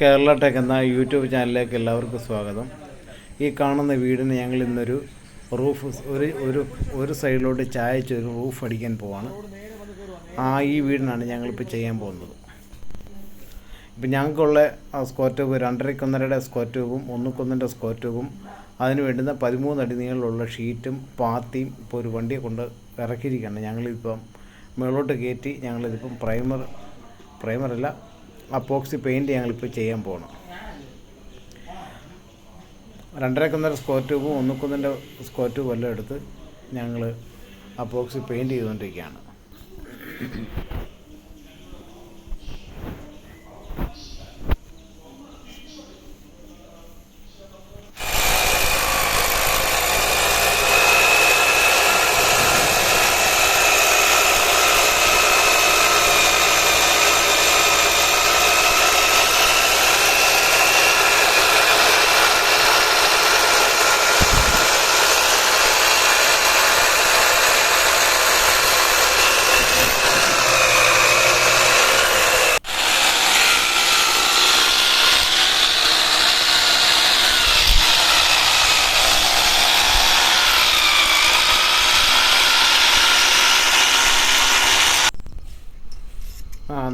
Kerala tech എന്ന YouTube ചാനലിലേക്ക് എല്ലാവർക്കും സ്വാഗതം. ഈ കാണുന്ന വീടിന് ഞങ്ങൾ ഇന്നൊരു റൂഫ് ഒരു സൈഡിലോട്ട് ചായച്ച് ഒരു റൂഫ് അടിക്കാൻ പോവാണ്. ഈ വീടിനാണ് ഞങ്ങളിപ്പോൾ ചെയ്യാൻ പോകുന്നത്. ഇപ്പം ഞങ്ങൾക്കുള്ള സ്ക്വയർ ട്യൂബ് 2.5 സ്ക്വയർ ട്യൂബും 1 സ്ക്വയർ ട്യൂബും അതിന് വേണ്ടുന്ന 13 അടി നീളമുള്ള ഷീറ്റും പാത്തിയും ഇപ്പോൾ ഒരു വണ്ടിയെ കൊണ്ട് ഇറക്കിയിരിക്കുകയാണ്. ഞങ്ങളിപ്പം മുകളിലോട്ട് കയറ്റി ഞങ്ങളിതിപ്പം പ്രൈമറല്ല അപ്പോക്സി പെയിൻറ്റ് ഞങ്ങളിപ്പോൾ ചെയ്യാൻ പോകണം. 2.5 സ്ക്വയർ ട്യൂബും 1 സ്ക്വയർ ട്യൂബും എല്ലാം എടുത്ത് ഞങ്ങൾ അപ്പോക്സി പെയിൻറ്റ് ചെയ്തുകൊണ്ടിരിക്കുകയാണ്.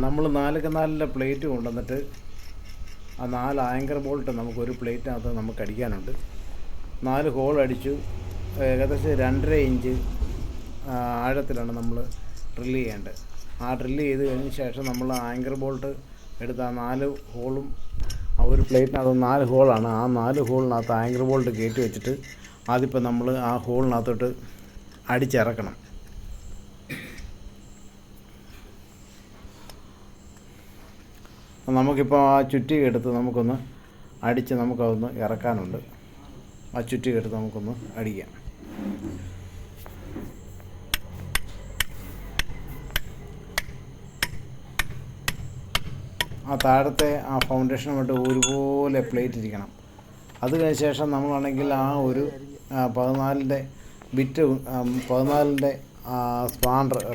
നമ്മൾ 4x4 പ്ലേറ്റ് കൊണ്ടുവന്നിട്ട് ആ 4 ആങ്കർ ബോൾട്ട് നമുക്കൊരു പ്ലേറ്റിനകത്ത് നമുക്ക് അടിക്കാനുണ്ട്. 4 ഹോൾ അടിച്ചു. ഏകദേശം 2.5 ഇഞ്ച് ആഴത്തിലാണ് നമ്മൾ ഡ്രില്ല് ചെയ്യേണ്ടത്. ഡ്രില്ല് ചെയ്ത് കഴിഞ്ഞ ശേഷം നമ്മൾ ആങ്കർ ബോൾട്ട് എടുത്ത് ആ 4 ഹോളും ഒരു പ്ലേറ്റിനകത്ത് 4 ഹോളാണ്. ആ 4 ഹോളിനകത്ത് ആങ്കർ ബോൾട്ട് കയറ്റി വെച്ചിട്ട് അതിപ്പോൾ നമ്മൾ ആ ഹോളിനകത്തോട്ട് അടിച്ചിറക്കണം. നമുക്കിപ്പോൾ ആ ചുറ്റിക എടുത്ത് നമുക്കൊന്ന് അടിച്ച് നമുക്കതൊന്ന് ഇറക്കാനുണ്ട്. ആ ചുറ്റിക എടുത്ത് നമുക്കൊന്ന് അടിക്കാം. ആ താഴത്തെ ആ ഫൗണ്ടേഷനുമായിട്ട് ഒരുപോലെ പ്ലേറ്റ് ഇരിക്കണം. അത് കഴിഞ്ഞ ശേഷം നമ്മളാണെങ്കിൽ ആ ഒരു 14-ൻ്റെ ബിറ്റ് 14-ൻ്റെ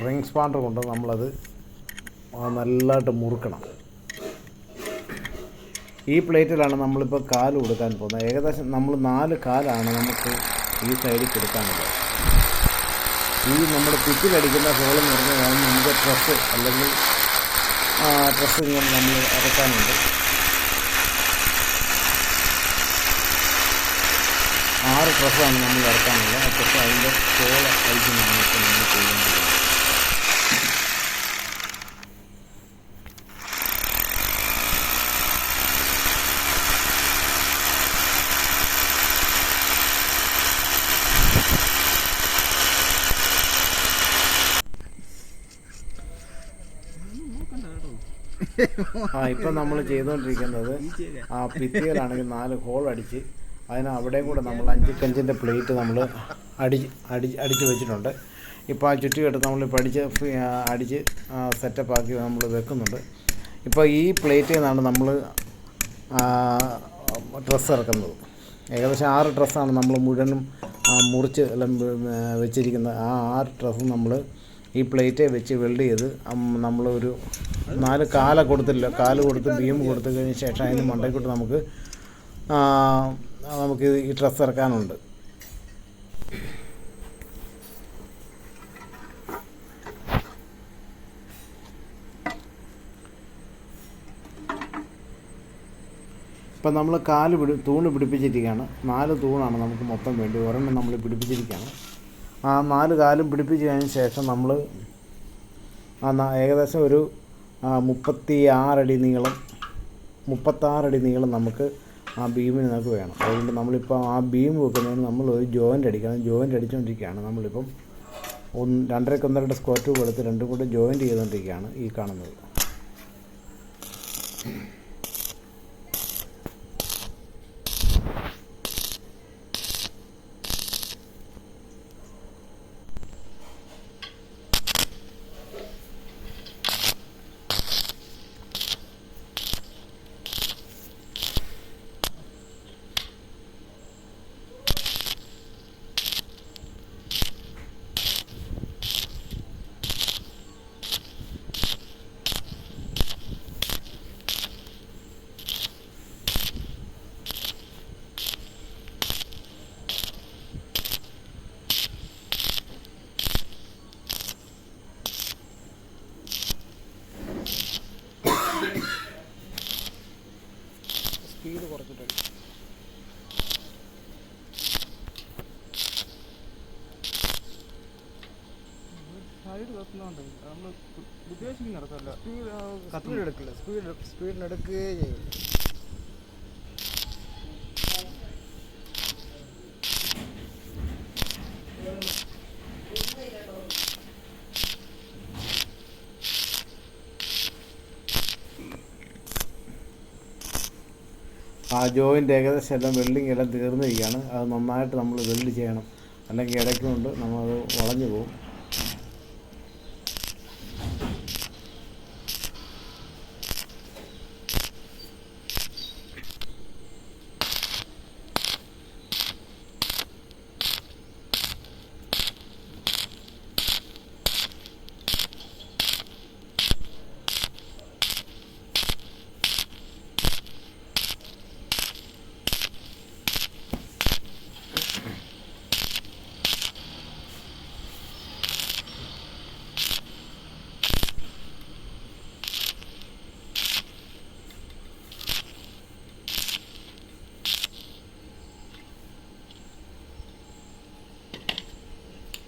റിംഗ് സ്പാൻഡർ കൊണ്ട് നമ്മളത് നല്ലതായിട്ട് മുറുക്കണം. ഈ പ്ലേറ്റിലാണ് നമ്മളിപ്പോൾ കാല് കൊടുക്കാൻ പോകുന്നത്. ഏകദേശം നമ്മൾ 4 കാലാണ് നമുക്ക് ഈ സൈഡിൽ കൊടുക്കാനുള്ളത്. ഈ നമ്മുടെ പിച്ചിലടിക്കുന്ന ഹോളെന്ന് പറഞ്ഞാൽ നമുക്ക് ഡ്രസ്സ് അല്ലെങ്കിൽ ഡ്രസ്സ് ഇങ്ങനെ നമ്മൾ ഇറക്കാനുണ്ട്. 6 ഡ്രസ്സാണ് നമ്മൾ ഇറക്കാനുള്ളത്. പക്ഷേ അതിൻ്റെ ഹോൾ അടിക്കുന്നതാണ് ഇപ്പോൾ നമ്മൾ ചെയ്യുന്നത്. ഇപ്പം നമ്മൾ ചെയ്തുകൊണ്ടിരിക്കുന്നത് ആ ഭിത്തിയിലാണെങ്കിൽ 4 ഹോൾ അടിച്ച് അവിടെയും കൂടെ നമ്മൾ 5x5 പ്ലേറ്റ് നമ്മൾ അടിച്ച് വെച്ചിട്ടുണ്ട്. ഇപ്പോൾ ആ ചുറ്റുകെട്ട് നമ്മളിപ്പോൾ അടിച്ച് സെറ്റപ്പാക്കി നമ്മൾ വെക്കുന്നുണ്ട്. ഇപ്പോൾ ഈ പ്ലേറ്റിൽ നിന്നാണ് നമ്മൾ ഡ്രസ്സ് ഇറക്കുന്നത്. ഏകദേശം 6 ഡ്രസ്സാണ് നമ്മൾ മുഴുവനും മുറിച്ച് എല്ലാം വെച്ചിരിക്കുന്നത്. ആ 6 ഡ്രസ്സും നമ്മൾ ഈ പ്ലേറ്റ് വെച്ച് വെൽഡ് ചെയ്ത് നമ്മളൊരു 4 കാല് കൊടുത്ത് ബീം കൊടുത്തു കഴിഞ്ഞ ശേഷം അതിന് മണ്ടയ്ക്കൂട്ട് നമുക്ക് ഈ ഡ്രസ്സ് ഇറക്കാനുണ്ട്. ഇപ്പം നമ്മൾ തൂണ് പിടിപ്പിച്ചിരിക്കുകയാണ്. 4 തൂണാണ് നമുക്ക് മൊത്തം വേണ്ടി. ഒരെണ്ണം നമ്മൾ പിടിപ്പിച്ചിരിക്കുകയാണ്. ആ 4 കാലും പിടിപ്പിച്ച് കഴിഞ്ഞ ശേഷം നമ്മൾ ഏകദേശം ഒരു 36 അടി നീളം നമുക്ക് ആ ബീമിന് നമുക്ക് വേണം. അതുകൊണ്ട് നമ്മളിപ്പോൾ ആ ബീം വെക്കുന്നതിന് നമ്മൾ ഒരു ജോയിൻ്റ് അടിക്കണം. ജോയിൻ്റ് അടിച്ചുകൊണ്ടിരിക്കുകയാണ്. നമ്മളിപ്പം 2.5 സ്ക്വയർ ട്യൂബ് എടുത്ത് 2 കൂടെ ജോയിൻ്റ് ചെയ്തുകൊണ്ടിരിക്കുകയാണ് ഈ കാണുന്നത്. സ്പീഡ് കുറച്ചിട്ടുണ്ട്. സൈഡ് കത്തുന്നുണ്ട്. നമ്മൾ ഉദ്ദേശിക്കുന്ന നടക്കല്ല. സ്പീഡ് എടുക്കില്ല. സ്പീഡിനെടുക്കുകയേ ചെയ്യും. ആ ജോയിൻ്റ് ഏകദേശം എല്ലാം വെൽഡിങ് എല്ലാം തീർന്നിരിക്കുകയാണ്. അത് നന്നായിട്ട് നമ്മൾ വെൽഡ് ചെയ്യണം, അല്ലെങ്കിൽ ഇടയ്ക്കുകൊണ്ട് നമ്മളത് വളഞ്ഞു പോകും.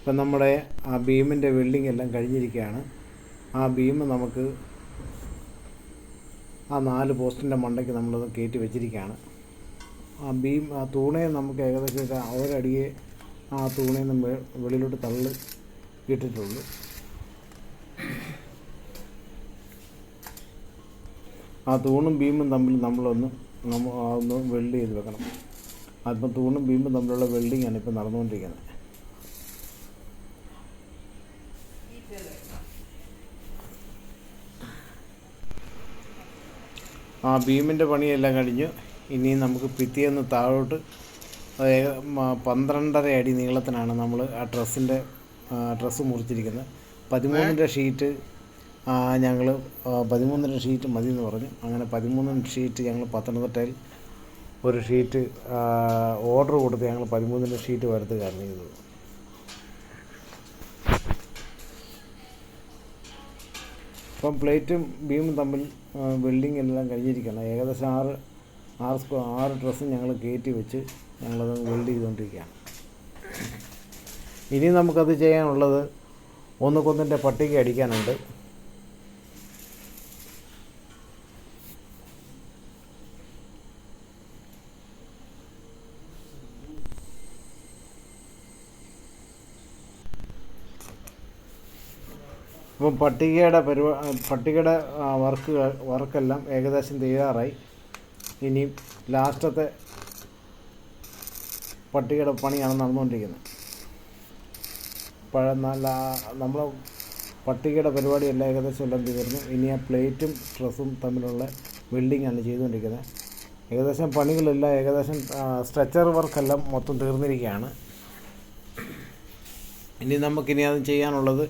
ഇപ്പം നമ്മുടെ ആ ബീമിൻ്റെ വെൽഡിങ് എല്ലാം കഴിഞ്ഞിരിക്കുകയാണ്. ആ ബീം നമുക്ക് ആ 4 പോസ്റ്റിൻ്റെ മണ്ടയ്ക്ക് നമ്മളത് കയറ്റി വെച്ചിരിക്കുകയാണ്. ആ ബീം ആ തൂണയെ നമുക്ക് ഏകദേശം ഒരടിയെ ആ തൂണയിൽ നിന്ന് വെളിയിലോട്ട് തള്ളി ഇട്ടിട്ടുള്ളൂ. ആ തൂണും ബീമും തമ്മിൽ നമ്മളൊന്ന് വെൽഡ് ചെയ്ത് വെക്കണം. അതിപ്പം തൂണും ബീമും തമ്മിലുള്ള വെൽഡിങ്ങാണ് ഇപ്പം നടന്നുകൊണ്ടിരിക്കുന്നത്. ആ ബീമിൻ്റെ പണിയെല്ലാം കഴിഞ്ഞ് ഇനി നമുക്ക് ഭിത്തിയൊന്ന് താഴോട്ട് 12.5 അടി നീളത്തിനാണ് നമ്മൾ ആ ഡ്രസ്സ് മുറിച്ചിരിക്കുന്നത്. 13-ൻ്റെ ഷീറ്റ് ഞങ്ങൾ 13-ൻ്റെ ഷീറ്റ് മതി എന്ന് പറഞ്ഞു. അങ്ങനെ 13 ഷീറ്റ് ഞങ്ങൾ പത്തനംതിട്ടയിൽ ഒരു ഷീറ്റ് ഓർഡർ കൊടുത്ത് ഞങ്ങൾ 13-ൻ്റെ ഷീറ്റ് വരുത്തുകയാണ് ചെയ്തത്. ഇപ്പം പ്ലേറ്റും ബീമും തമ്മിൽ വെൽഡിങ് എല്ലാം കഴിഞ്ഞിരിക്കുകയാണ്. ഏകദേശം 6 ഡ്രസ്സും ഞങ്ങൾ കയറ്റി വെച്ച് ഞങ്ങളത് വെൽഡ് ചെയ്തുകൊണ്ടിരിക്കുകയാണ്. ഇനി നമുക്കത് ചെയ്യാനുള്ളത് ഒന്നുകൊന്നിൻ്റെ പട്ടിക അടിക്കാനുണ്ട്. ഇപ്പം പട്ടികയുടെ വർക്കെല്ലാം ഏകദേശം തീരാറായി. ഇനി ലാസ്റ്റത്തെ പട്ടികയുടെ പണിയാണ് നടന്നുകൊണ്ടിരിക്കുന്നത്. നമ്മൾ പട്ടികയുടെ പരിപാടിയെല്ലാം ഏകദേശം എല്ലാം തീർന്നു. ഇനി ആ പ്ലേറ്റും ഡ്രസ്സും തമ്മിലുള്ള വെൽഡിങ്ങാണ് ചെയ്തുകൊണ്ടിരിക്കുന്നത്. ഏകദേശം പണികളെല്ലാം സ്ട്രെച്ചർ വർക്കെല്ലാം മൊത്തം തീർന്നിരിക്കുകയാണ്. ഇനി നമുക്കിനി അത് ചെയ്യാനുള്ളത്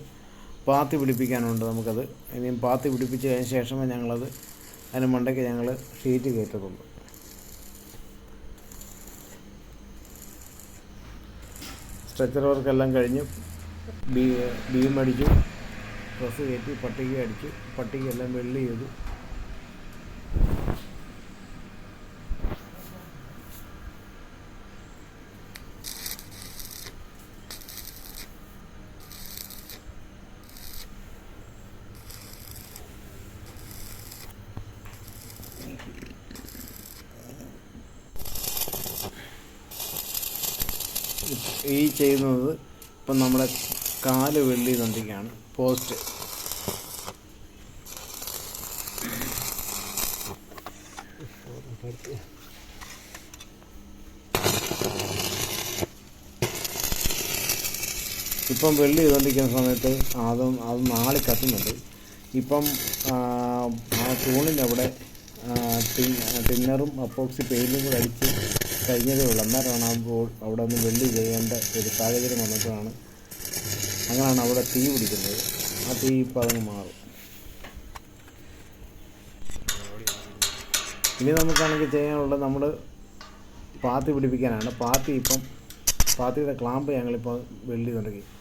പാത്തി പിടിപ്പിക്കാനുണ്ട്. നമുക്കത് ഇനിയും പാത്തി പിടിപ്പിച്ച് കഴിഞ്ഞ ശേഷമേ ഞങ്ങളത് അതിന് മണ്ടയ്ക്ക് ഞങ്ങൾ ഷീറ്റ് കയറ്റത്തുള്ളൂ. സ്ട്രെച്ചർ വർക്കെല്ലാം കഴിഞ്ഞ് ബീം അടിച്ചു, ഡ്രസ്സ് കയറ്റി, പട്ടിക അടിച്ചു, പട്ടികയെല്ലാം വെൽഡ് ചെയ്തു. ഈ ചെയ്യുന്നത് ഇപ്പം നമ്മുടെ കാല് വെൽഡ് ചെയ്തുകൊണ്ടിരിക്കുകയാണ്. പോസ്റ്റ് ഇപ്പം വെൽഡ് ചെയ്തുകൊണ്ടിരിക്കുന്ന സമയത്ത് അത് നാളെ കത്തുന്നുണ്ട്. ഇപ്പം ആ തൂണിൻ്റെ അവിടെ ടിന്നറും അപ്പോക്സി പെയിൻറ്റും കൂടെ അടിച്ച് കഴിഞ്ഞതേ ഉള്ളൂ. അന്നേരമാണ് അവിടെ ഒന്ന് വെൽഡ് ചെയ്യേണ്ട ഒരു സാഹചര്യം വന്നപ്പോഴാണ് അങ്ങനെയാണ് അവിടെ തീ പിടിക്കുന്നത്. ആ തീ ഇപ്പം അതങ്ങ് മാറും. ഇനി നമുക്കാണെങ്കിൽ ചെയ്യാനുള്ളത് നമ്മൾ പാത്തി പിടിപ്പിക്കാനാണ്. പാത്തിയുടെ ക്ലാമ്പ് ഞങ്ങളിപ്പോൾ വെൽഡ് ചെയ്തുകൊണ്ടിരിക്കും.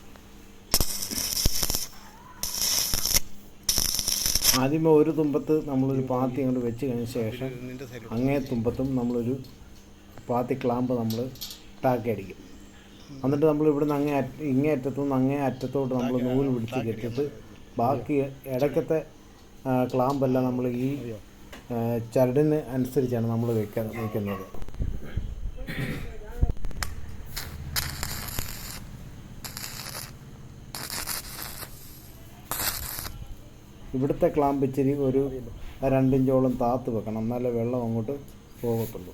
ആദ്യമേ ഒരു തുമ്പത്ത് നമ്മളൊരു പാത്തി അങ്ങോട്ട് വെച്ച് കഴിഞ്ഞ ശേഷം അങ്ങേ തുമ്പത്തും നമ്മളൊരു പാത്തി ക്ലാമ്പ് നമ്മൾ ടാക്കി അടിക്കും. എന്നിട്ട് നമ്മൾ ഇവിടുന്ന് ഇങ്ങേ അറ്റത്തു നിന്ന് അങ്ങേ അറ്റത്തോട്ട് നമ്മൾ നൂല് പിടിച്ച് കെട്ടിയിട്ട് ബാക്കി ഇടയ്ക്കത്തെ ക്ലാമ്പെല്ലാം നമ്മൾ ഈ ചരടിന് അനുസരിച്ചാണ് നമ്മൾ വയ്ക്കുന്നത്. ഇവിടുത്തെ ക്ലാമ്പ് ഇച്ചിരി ഒരു 2 ഇഞ്ചോളം താത്ത് വെക്കണം, എന്നാലേ വെള്ളം അങ്ങോട്ട് പോകത്തുള്ളൂ.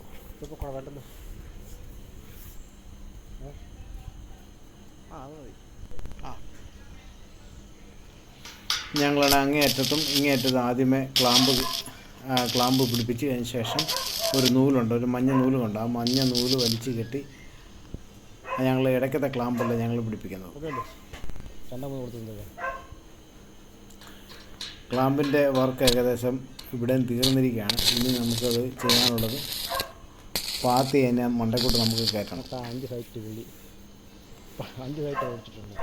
ഞങ്ങളുടെ അങ്ങേയറ്റത്തും ഇങ്ങേയറ്റത്തും ആദ്യമേ ക്ലാമ്പ് പിടിപ്പിച്ച് അതിന് ശേഷം ഒരു നൂലുണ്ട്, ഒരു മഞ്ഞ നൂല് കൊണ്ട് ആ മഞ്ഞ നൂല് വലിച്ച് കെട്ടി ഞങ്ങൾ ഇടയ്ക്കത്തെ ക്ലാമ്പല്ല ഞങ്ങൾ പിടിപ്പിക്കുന്നത്. ക്ലാമ്പിൻ്റെ വർക്ക് ഏകദേശം ഇവിടെയും തീർന്നിരിക്കുകയാണ്. ഇനി നമുക്കത് ചെയ്യാനുള്ളത് പാത്തി അതിനെ മണ്ടക്കൂട്ട് നമുക്ക് കയറ്റണം. 5 സൈറ്റ് വെളി 5 സൈറ്റ് ഓടിച്ചിട്ടുണ്ട്.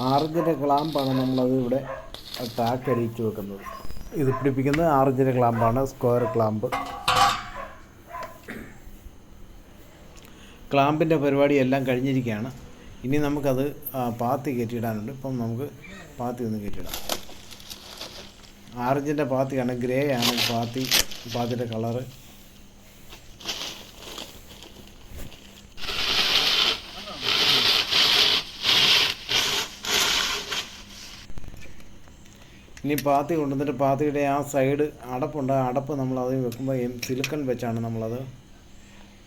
ആറിഞ്ചിൻ്റെ ക്ലാമ്പാണ് നമ്മളത് ഇവിടെ ടാക്കടിച്ച് വെക്കുന്നത്. ഇത് പിടിപ്പിക്കുന്നത് 6 ഇഞ്ചിൻ്റെ ക്ലാമ്പാണ്, സ്ക്വയർ ക്ലാമ്പ്. ക്ലാമ്പിൻ്റെ പരിപാടി എല്ലാം കഴിഞ്ഞിരിക്കുകയാണ്. ഇനി നമുക്കത് പാത്തി കയറ്റിയിടാനുണ്ട്. ഇപ്പം നമുക്ക് പാത്തി ഒന്ന് കയറ്റിയിടാം. 6 ഇഞ്ചിൻ്റെ പാത്തിയാണ്, ഗ്രേ ആണ് പാത്തിയുടെ കളറ്. ഇനി പാത്തി കൊണ്ടുവന്നിട്ട് പാത്തിയുടെ ആ സൈഡ് അടപ്പുണ്ട്, ആ അടപ്പ് നമ്മൾ അതിൽ വെക്കുമ്പോൾ സിലിക്കൺ വെച്ചാണ് നമ്മളത്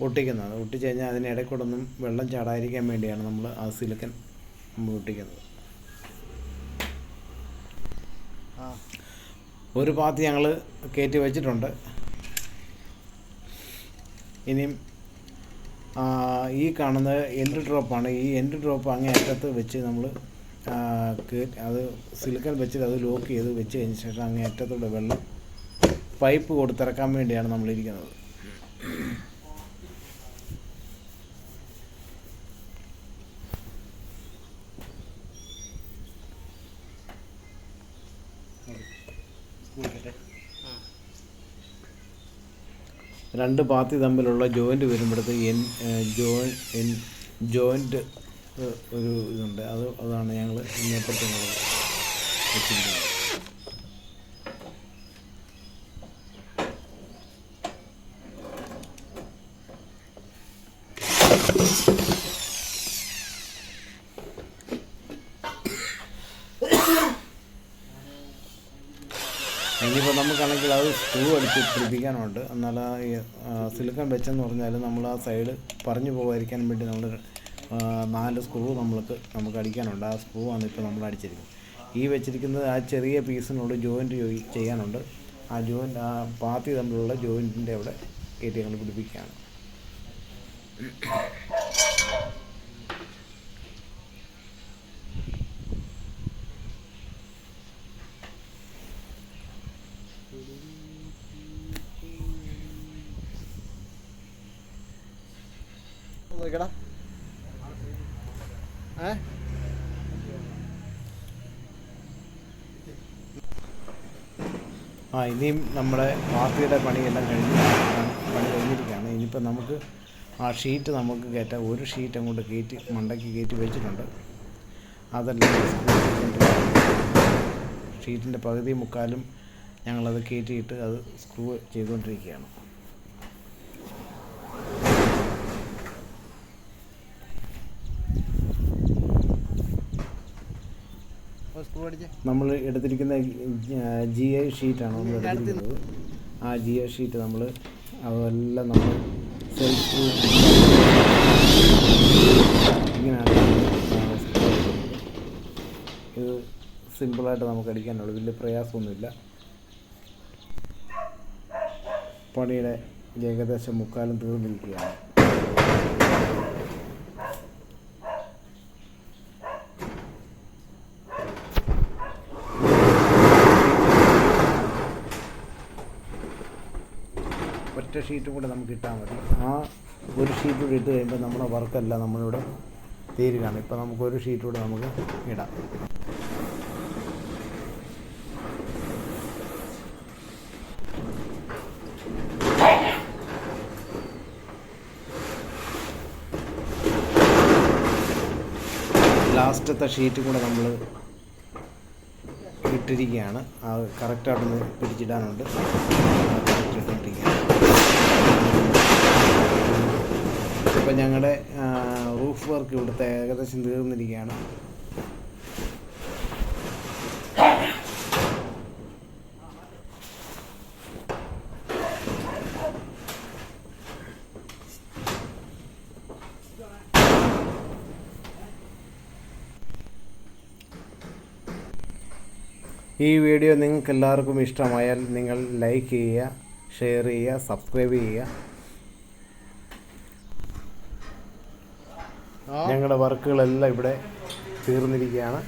ഒട്ടിക്കുന്നത്. ഒട്ടിച്ച് കഴിഞ്ഞാൽ അതിന് ഇടയ്ക്കൂടൊന്നും വെള്ളം ചാടാതിരിക്കാൻ വേണ്ടിയാണ് നമ്മൾ ആ സിലിക്കൺ നമ്മൾ ഒട്ടിക്കുന്നത്. ഒരു പാത്തി ഞങ്ങൾ കയറ്റി വെച്ചിട്ടുണ്ട്. ഇനിയും ഈ കാണുന്നത് എൻഡ് ഡ്രോപ്പാണ്. ഈ എൻഡ് ഡ്രോപ്പ് അങ്ങേ അറ്റത്ത് വെച്ച് നമ്മൾ അത് സിലിക്കൺ വെച്ചിട്ട് അത് ലോക്ക് ചെയ്ത് വെച്ച് കഴിഞ്ഞ ശേഷം അങ്ങേ അറ്റത്തൂടെ വെള്ളം പൈപ്പ് കൊടുത്തിറക്കാൻ വേണ്ടിയാണ് നമ്മളിരിക്കുന്നത്. രണ്ട് പാത്തി തമ്മിലുള്ള ജോയിൻ്റ് വരുമ്പോഴത്തെ ജോയിൻ്റ് ഒരു ഇതുണ്ട്, അതാണ് ഞങ്ങൾ ഇന്നപ്പുറത്ത് വെച്ചിരിക്കുന്നത്. ഇനിയിപ്പോൾ നമുക്കാണെങ്കിൽ അത് സ്ക്രൂ അടിച്ച് പിടിപ്പിക്കാനുണ്ട്. എന്നാൽ സിലിക്കൺ വെച്ചെന്ന് പറഞ്ഞാൽ നമ്മൾ ആ സൈഡ് പറഞ്ഞു പോകാതിരിക്കാൻ വേണ്ടി നമ്മൾ 4 സ്ക്രൂ നമുക്ക് അടിക്കാനുണ്ട്. ആ സ്ക്രൂ ആണ് ഇപ്പോൾ നമ്മൾ അടിച്ചിരിക്കുന്നത്. ഈ വെച്ചിരിക്കുന്നത് ആ ചെറിയ പീസിനോട് ജോയിൻറ്റ് ചെയ്യാനുണ്ട്. ആ പാത്തി തമ്മിലുള്ള ജോയിൻറ്റിൻ്റെ അവിടെ കയറ്റി ഞങ്ങൾ പിടിപ്പിക്കുകയാണ്. ഇനിയും നമ്മുടെ പാത്തിയുടെ പണിയെല്ലാം കഴിഞ്ഞിരിക്കുകയാണ്. ഇനിയിപ്പോൾ നമുക്ക് ആ ഷീറ്റ് നമുക്ക് കയറ്റാം. ഒരു ഷീറ്റ് അങ്ങോട്ട് മണ്ടയ്ക്ക് കയറ്റി വെച്ചിട്ടുണ്ട്. അതെല്ലാം ഷീറ്റിൻ്റെ പകുതി മുക്കാലും ഞങ്ങളത് കയറ്റിയിട്ട് അത് സ്ക്രൂ ചെയ്തുകൊണ്ടിരിക്കുകയാണ്. നമ്മൾ എടുത്തിരിക്കുന്ന GI ഷീറ്റാണ് നമ്മൾ എടുത്തിരിക്കുന്നത്. ആ GI ഷീറ്റ് അതെല്ലാം നമ്മൾ സെൽഫ് സ്ക്രൂ ഇങ്ങനെയാണ്. ഇത് സിമ്പിളായിട്ട് നമുക്ക് അടിക്കാനുള്ളൂ, വലിയ പ്രയാസമൊന്നുമില്ല. പണിയുടെ ഏകദേശം മുക്കാലും തീർന്നിരിക്കുകയാണ്. ഒറ്റ ഷീറ്റും കൂടെ നമുക്ക് ഇട്ടാൽ മതി. ആ ഒരു ഷീറ്റ് കൂടി ഇട്ട് കഴിയുമ്പോൾ നമ്മുടെ വർക്കെല്ലാം നമ്മളിവിടെ തീരുകയാണ്. ഇപ്പോൾ നമുക്ക് ഒരു ഷീറ്റ് കൂടെ നമുക്ക് ഇടാം. ലാസ്റ്റത്തെ ഷീറ്റും കൂടെ നമ്മൾ ഇട്ടിരിക്കുകയാണ്. അത് കറക്റ്റായിട്ടൊന്ന് പിടിച്ചിടാനുണ്ട്. ഇട്ടിരിക്കുകയാണ്. ഇപ്പം ഞങ്ങളുടെ റൂഫ് വർക്ക് ഇവിടുത്തെ ഏകദേശം തീർന്നിരിക്കുകയാണ്. ഈ വീഡിയോ നിങ്ങൾക്ക് എല്ലാവർക്കും ഇഷ്ടമായാൽ നിങ്ങൾ ലൈക്ക് ചെയ്യുക, ഷെയർ ചെയ്യുക, സബ്സ്ക്രൈബ് ചെയ്യുക. ഞങ്ങളുടെ വർക്കുകളെല്ലാം ഇവിടെ തീർന്നിരിക്കുകയാണ്.